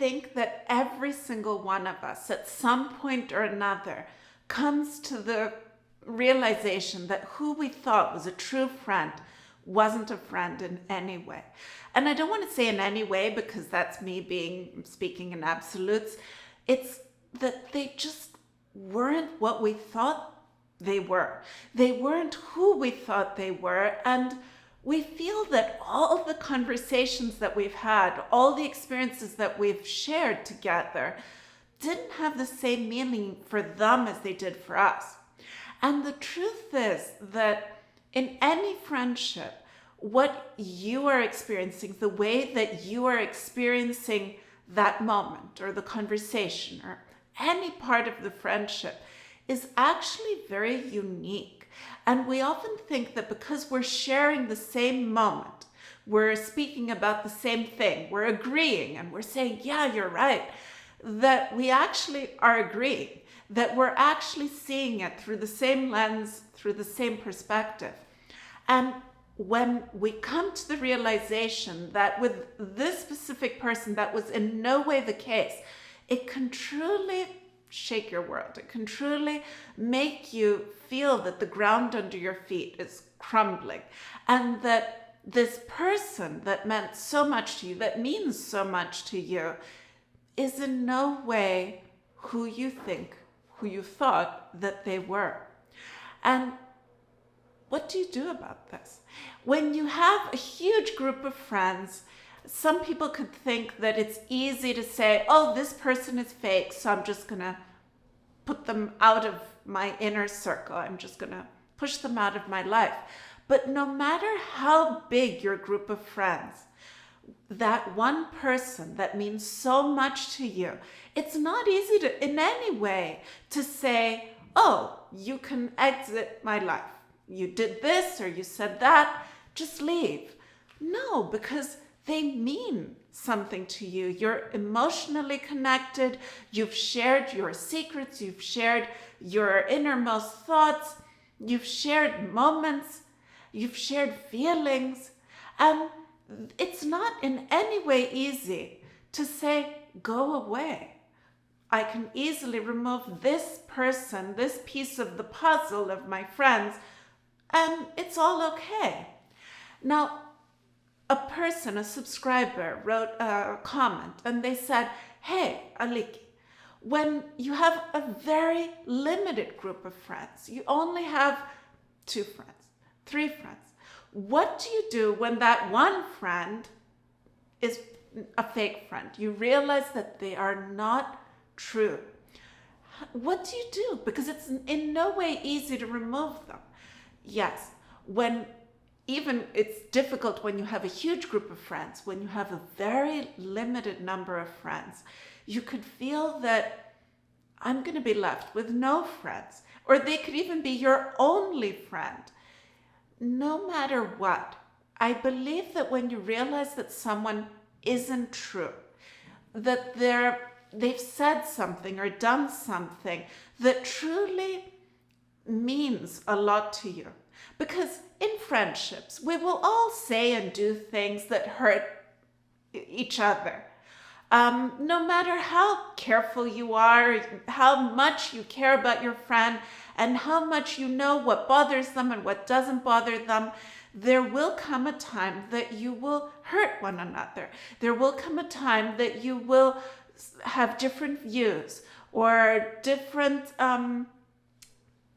think that every single one of us at some point or another comes to the realization that who we thought was a true friend wasn't a friend in any way. And I don't want to say in any way because that's me speaking in absolutes. It's that they just weren't what we thought they were. They weren't who we thought they were. And we feel that all the conversations that we've had, all the experiences that we've shared together didn't have the same meaning for them as they did for us. And the truth is that in any friendship, what you are experiencing, the way that you are experiencing that moment or the conversation or any part of the friendship is actually very unique. And we often think that because we're sharing the same moment, we're speaking about the same thing, we're agreeing and we're saying, yeah, you're right, that we actually are agreeing, that we're actually seeing it through the same lens, through the same perspective. And when we come to the realization that with this specific person, that was in no way the case, it can truly shake your world. It can truly make you feel that the ground under your feet is crumbling, and that this person that meant so much to you, that means so much to you, is in no way who you thought that they were. And what do you do about this? When you have a huge group of friends, some people could think that it's easy to say, oh, this person is fake, so I'm just going to put them out of my inner circle. I'm just going to push them out of my life. But no matter how big your group of friends, that one person that means so much to you, it's not easy to, in any way, to say, oh, you can exit my life. You did this or you said that, just leave. No, because they mean something to you. You're emotionally connected. You've shared your secrets. You've shared your innermost thoughts. You've shared moments. You've shared feelings. And it's not in any way easy to say, go away. I can easily remove this person, this piece of the puzzle of my friends, and it's all okay. Now, a person, a subscriber, wrote a comment and they said, hey, Aliki, when you have a very limited group of friends, you only have 2 friends, 3 friends, what do you do when that one friend is a fake friend? You realize that they are not true. What do you do? Because it's in no way easy to remove them. Yes, even it's difficult when you have a huge group of friends, when you have a very limited number of friends, you could feel that I'm going to be left with no friends, or they could even be your only friend. No matter what, I believe that when you realize that someone isn't true, that they've said something or done something that truly means a lot to you. Because in friendships, we will all say and do things that hurt each other. No matter how careful you are, how much you care about your friend, and how much you know what bothers them and what doesn't bother them, there will come a time that you will hurt one another. There will come a time that you will have different views or different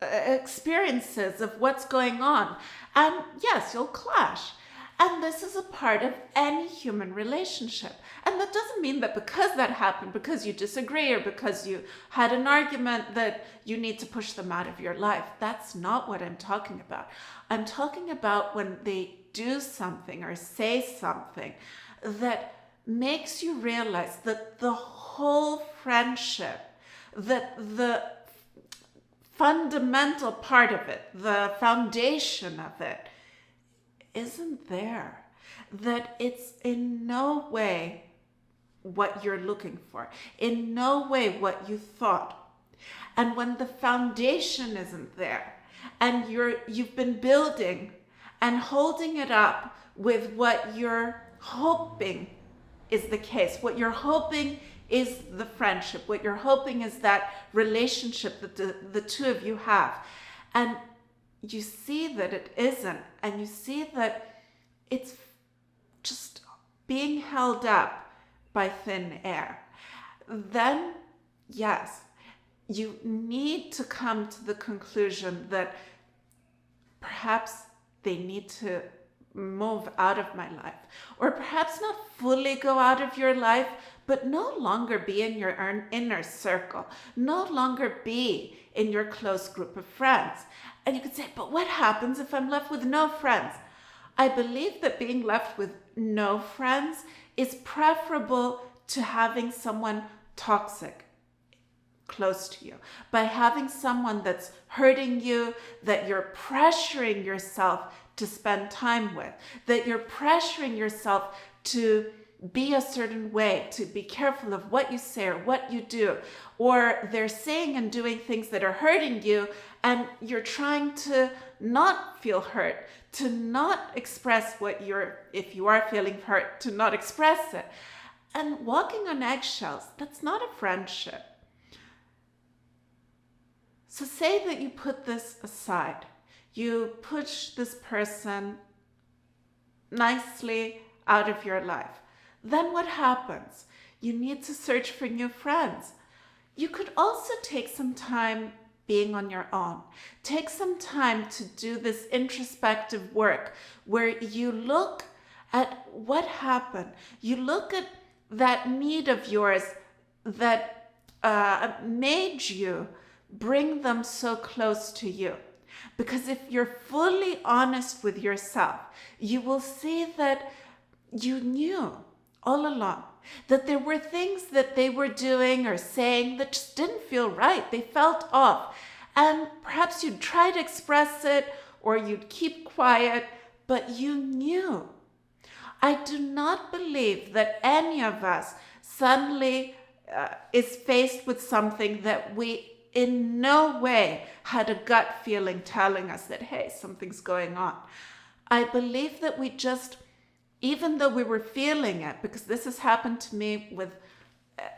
experiences of what's going on. And yes, you'll clash. And this is a part of any human relationship. And that doesn't mean that because that happened, because you disagree or because you had an argument, that you need to push them out of your life. That's not what I'm talking about. I'm talking about when they do something or say something that makes you realize that the whole friendship, that the fundamental part of it, the foundation of it, isn't there. That it's in no way what you're looking for, in no way what you thought. And when the foundation isn't there, and you've been building and holding it up with what you're hoping is the case. What you're hoping is the friendship. What you're hoping is that relationship that the two of you have. And you see that it isn't, and you see that it's just being held up by thin air. Then, yes, you need to come to the conclusion that perhaps they need to move out of my life, or perhaps not fully go out of your life, but no longer be in your inner circle, no longer be in your close group of friends. And you could say, but what happens if I'm left with no friends? I believe that being left with no friends is preferable to having someone toxic close to you, by having someone that's hurting you, that you're pressuring yourself to spend time with, that you're pressuring yourself to be a certain way, to be careful of what you say or what you do, or they're saying and doing things that are hurting you, and you're trying to not feel hurt, to not express what if you are feeling hurt, to not express it. And walking on eggshells, that's not a friendship. So say that you put this aside. You push this person nicely out of your life. Then what happens? You need to search for new friends. You could also take some time being on your own. Take some time to do this introspective work where you look at what happened. You look at that need of yours that made you bring them so close to you. Because if you're fully honest with yourself, you will see that you knew all along that there were things that they were doing or saying that just didn't feel right. They felt off. And perhaps you'd try to express it or you'd keep quiet, but you knew. I do not believe that any of us suddenly is faced with something that we in no way had a gut feeling telling us that, hey, something's going on. I believe that we just, even though we were feeling it, because this has happened to me with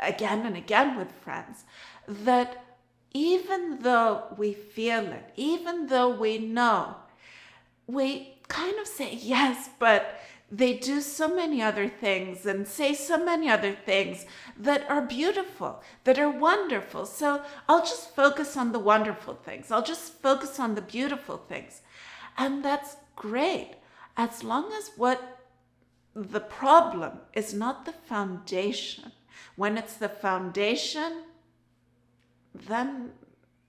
again and again with friends, that even though we feel it, even though we know, we kind of say, yes, but they do so many other things and say so many other things that are beautiful, that are wonderful. So I'll just focus on the wonderful things. I'll just focus on the beautiful things. And that's great, as long as what the problem is not the foundation. When it's the foundation, then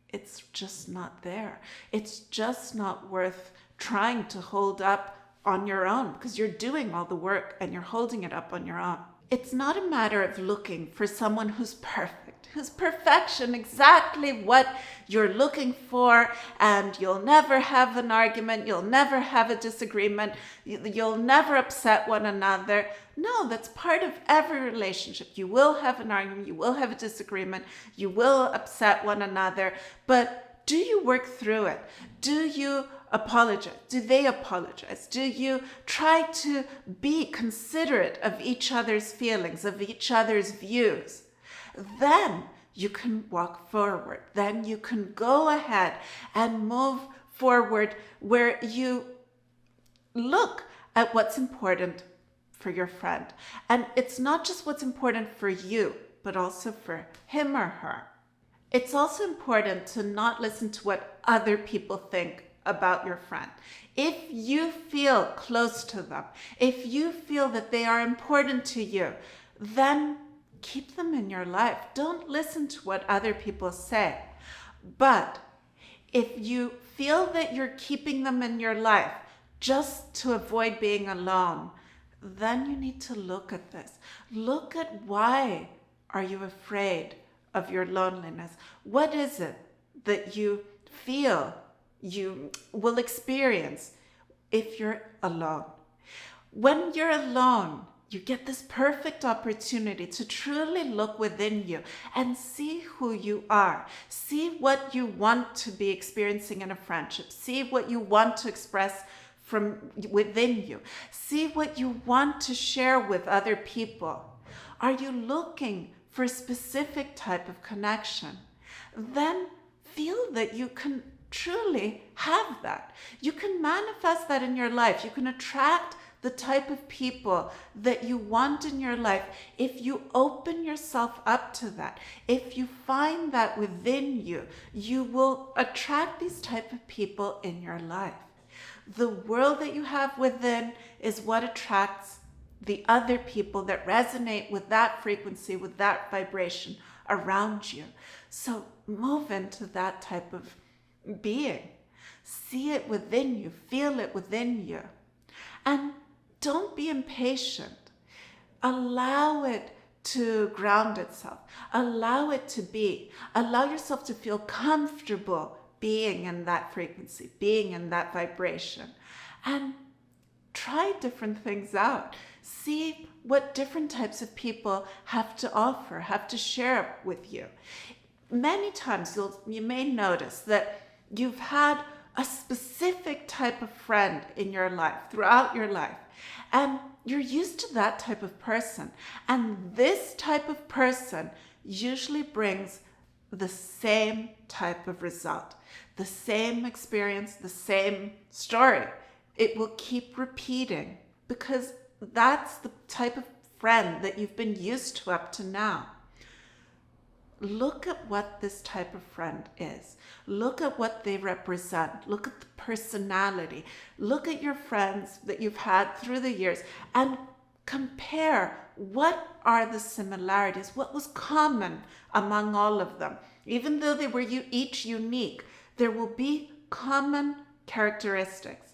it's just not there. It's just not worth trying to hold up on your own, because you're doing all the work and you're holding it up on your own. It's not a matter of looking for someone who's perfect, who's perfection, exactly what you're looking for, and you'll never have an argument, you'll never have a disagreement, you'll never upset one another. No, that's part of every relationship. You will have an argument, you will have a disagreement, you will upset one another, but do you work through it? Do you apologize? Do they apologize? Do you try to be considerate of each other's feelings, of each other's views? Then you can walk forward. Then you can go ahead and move forward where you look at what's important for your friend. And it's not just what's important for you, but also for him or her. It's also important to not listen to what other people think about your friend. If you feel close to them, if you feel that they are important to you, then keep them in your life. Don't listen to what other people say. But if you feel that you're keeping them in your life just to avoid being alone, then you need to look at this. Look at why are you afraid of your loneliness? What is it that you feel you will experience if you're alone? When you're alone, you get this perfect opportunity to truly look within you and see who you are. See what you want to be experiencing in a friendship. See what you want to express from within you. See what you want to share with other people. Are you looking for a specific type of connection? Then feel that you can truly have that. You can manifest that in your life. You can attract the type of people that you want in your life if you open yourself up to that. If you find that within you, you will attract these type of people in your life. The world that you have within is what attracts the other people that resonate with that frequency, with that vibration around you. So move into that type of being. See it within you, feel it within you. And don't be impatient. Allow it to ground itself. Allow it to be. Allow yourself to feel comfortable being in that frequency, being in that vibration. And try different things out. See what different types of people have to offer, have to share with you. Many times you may notice that you've had a specific type of friend in your life, throughout your life, and you're used to that type of person. And this type of person usually brings the same type of result, the same experience, the same story. It will keep repeating because that's the type of friend that you've been used to up to now. Look at what this type of friend is. Look at what they represent. Look at the personality. Look at your friends that you've had through the years and compare what are the similarities, what was common among all of them. Even though they were each unique, there will be common characteristics.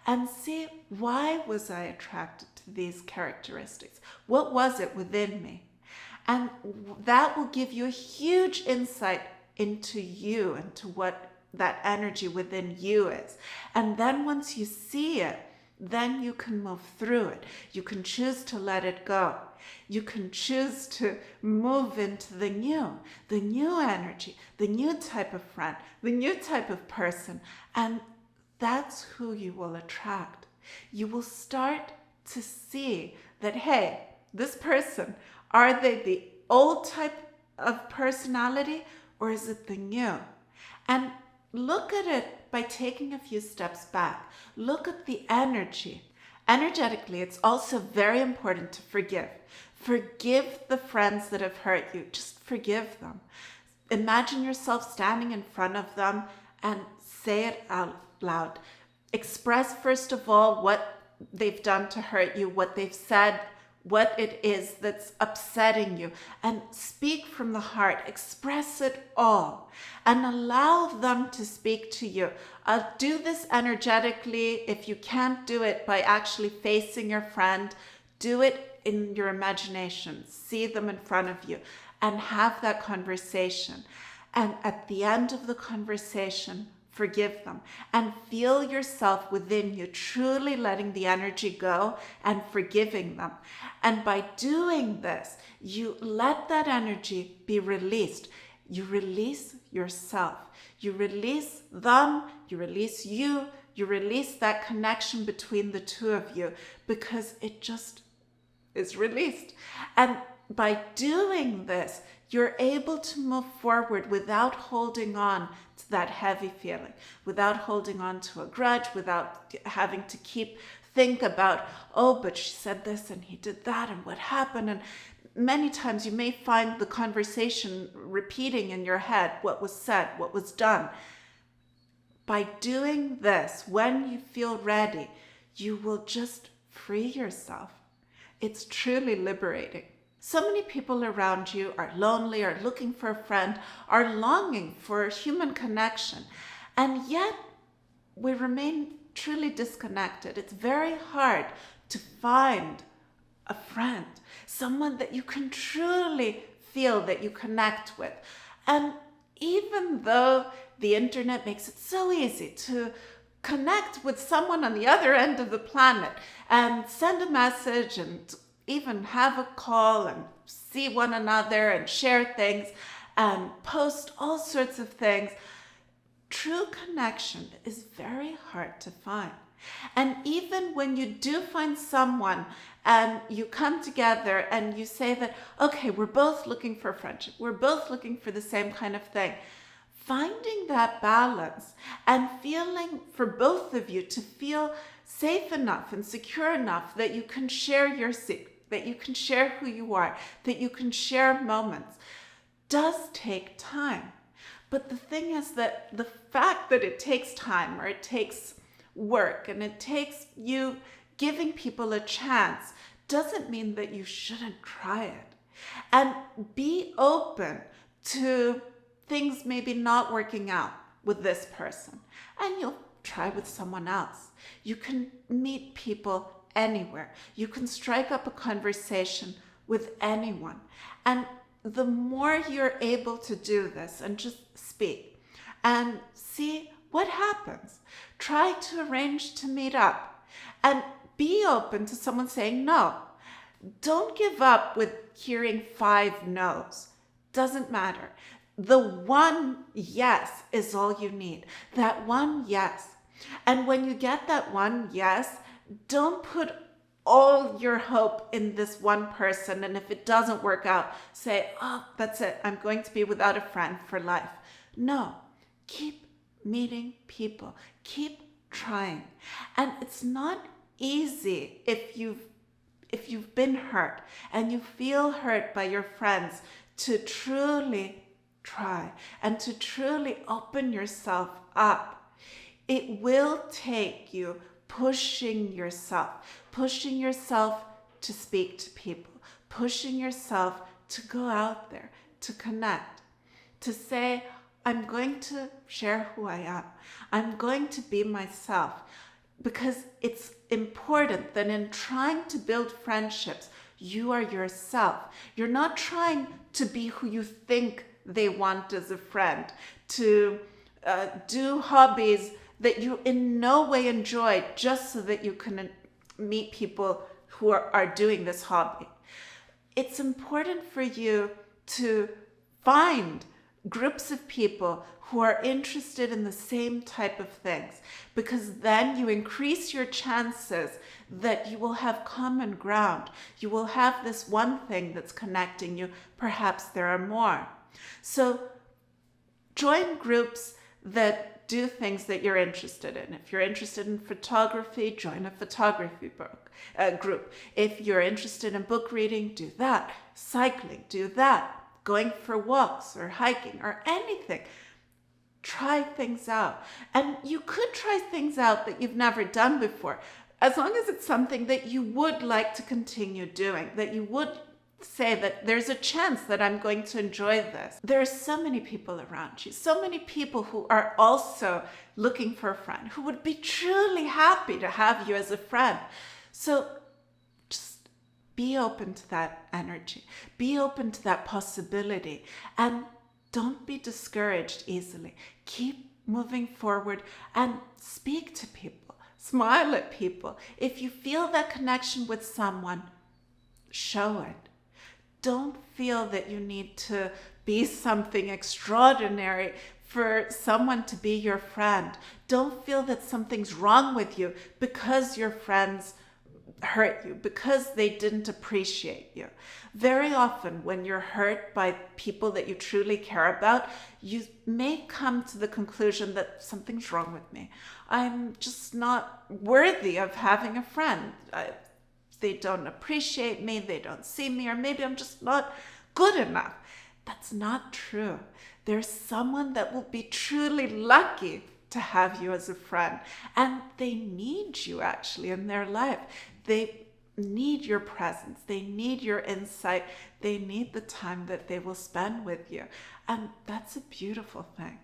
And see, why was I attracted to these characteristics? What was it within me? And that will give you a huge insight into you, into what that energy within you is. And then once you see it, then you can move through it. You can choose to let it go. You can choose to move into the new energy, the new type of friend, the new type of person. And that's who you will attract. You will start to see that, hey, this person, are they the old type of personality or is it the new? And look at it by taking a few steps back. Look at the energy. Energetically, it's also very important to forgive. Forgive the friends that have hurt you. Just forgive them. Imagine yourself standing in front of them and say it out loud. Express, first of all, what they've done to hurt you, what they've said, what it is that's upsetting you, and speak from the heart. Express it all and allow them to speak to you. Do this energetically. If you can't do it by actually facing your friend, do it in your imagination. See them in front of you and have that conversation. And at the end of the conversation, forgive them and feel yourself within you truly letting the energy go and forgiving them. And by doing this, you let that energy be released. You release yourself. You release them. You release you. You release that connection between the two of you because it just is released. And by doing this, you're able to move forward without holding on to that heavy feeling, without holding on to a grudge, without having to think about, oh, but she said this and he did that and what happened. And many times you may find the conversation repeating in your head what was said, what was done. By doing this, when you feel ready, you will just free yourself. It's truly liberating. So many people around you are lonely, are looking for a friend, are longing for human connection, and yet we remain truly disconnected. It's very hard to find a friend, someone that you can truly feel that you connect with. And even though the internet makes it so easy to connect with someone on the other end of the planet and send a message and even have a call and see one another and share things and post all sorts of things, true connection is very hard to find. And even when you do find someone and you come together and you say that, okay, we're both looking for friendship, we're both looking for the same kind of thing, finding that balance and feeling for both of you to feel safe enough and secure enough that you can share your secret, that you can share who you are, that you can share moments, does take time. But the thing is that the fact that it takes time, or it takes work, and it takes you giving people a chance, doesn't mean that you shouldn't try it. And be open to things maybe not working out with this person, and you'll try with someone else. You can meet people anywhere. You can strike up a conversation with anyone. And the more you're able to do this and just speak and see what happens, try to arrange to meet up and be open to someone saying no. Don't give up with hearing 5 no's. Doesn't matter. The one yes is all you need. That one yes. And when you get that one yes, don't put all your hope in this one person. And if it doesn't work out, say, oh, that's it. I'm going to be without a friend for life. No, keep meeting people. Keep trying. And it's not easy if you've been hurt and you feel hurt by your friends to truly try and to truly open yourself up. It will take you pushing yourself to speak to people, pushing yourself to go out there, to connect, to say, I'm going to share who I am. I'm going to be myself, because it's important that in trying to build friendships, you are yourself. You're not trying to be who you think they want as a friend, to do hobbies that you in no way enjoy just so that you can meet people who are doing this hobby. It's important for you to find groups of people who are interested in the same type of things, because then you increase your chances that you will have common ground. You will have this one thing that's connecting you. Perhaps there are more. So join groups that do things that you're interested in. If you're interested in photography, join a photography group. If you're interested in book reading, do that. Cycling, do that. Going for walks or hiking or anything. Try things out. And you could try things out that you've never done before, as long as it's something that you would like to continue doing, that you would say that there's a chance that I'm going to enjoy this. There are so many people around you, so many people who are also looking for a friend, who would be truly happy to have you as a friend. So just be open to that energy, be open to that possibility, and don't be discouraged easily. Keep moving forward and speak to people, smile at people. If you feel that connection with someone, show it. Don't feel that you need to be something extraordinary for someone to be your friend. Don't feel that something's wrong with you because your friends hurt you, because they didn't appreciate you. Very often when you're hurt by people that you truly care about, you may come to the conclusion that something's wrong with me. I'm just not worthy of having a friend. They don't appreciate me, they don't see me, or maybe I'm just not good enough. That's not true. There's someone that will be truly lucky to have you as a friend, and they need you actually in their life. They need your presence, they need your insight, they need the time that they will spend with you, and that's a beautiful thing.